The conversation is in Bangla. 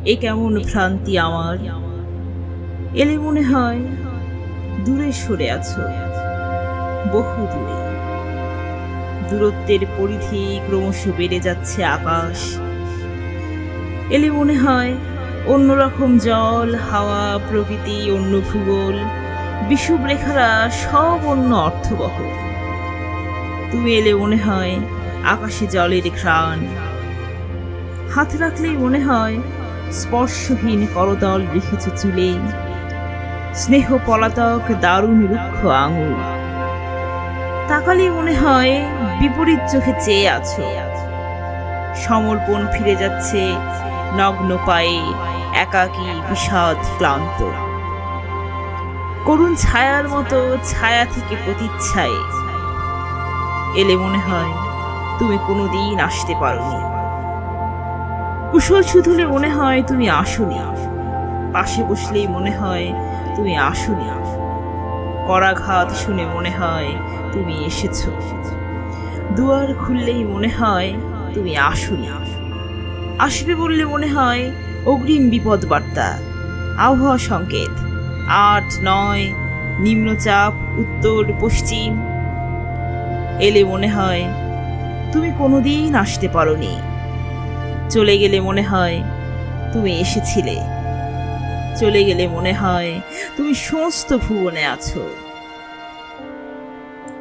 এ কেমন ভ্রান্তি আমার। এলে মনে হয় দূরে সরে আছো, বহু দূরে। দূরত্বের পরিধি ক্রমশ বেড়ে যাচ্ছে আকাশ। এলে মনে হয় অন্যরকম জল, হাওয়া, প্রকৃতি, অন্য ভূগোল, বিষুব রেখারা সব অন্য অর্থবহ। তুমি এলে মনে হয় আকাশে জলের ঘ্রাণ। হাত রাখলেই মনে হয় স্পর্শহীন করতল রেখেছে চুলে, স্নেহ পলাতক দারুণ রুক্ষ আঙুল। তাকালেই মনে হয় বিপরীত চোখে চেয়ে আছো। সমর্পণ ফিরে যাচ্ছে নগ্ন পায়ে, একাকী, বিষাদ, ক্লান্ত। করুণ ছায়ার মতো ছায়া থেকে প্রতিচ্ছায়ে এলে মনে হয় তুমি কোনোদিন আসতে পারোনি। কুশল শুধুলে মনে হয় তুমি আসোনি। পাশে বসলেই মনে হয় তুমি আসোনি। করাঘাত শুনে মনে হয় তুমি এসেছো। দুয়ার খুললেই মনে হয় তুমি আসোনি। আসবে বললে মনে হয় অগ্রিম বিপদ বার্তা, আবহাওয়া সংকেত, ৮, ৯, নিম্নচাপ, উত্তর পশ্চিম। এলে মনে হয় তুমি কোনোদিন আসতে পারোনি। চলে গেলে মনে হয় তুমি এসেছিলে। চলে গেলে মনে হয় তুমি সমস্ত ভুবনে আছো।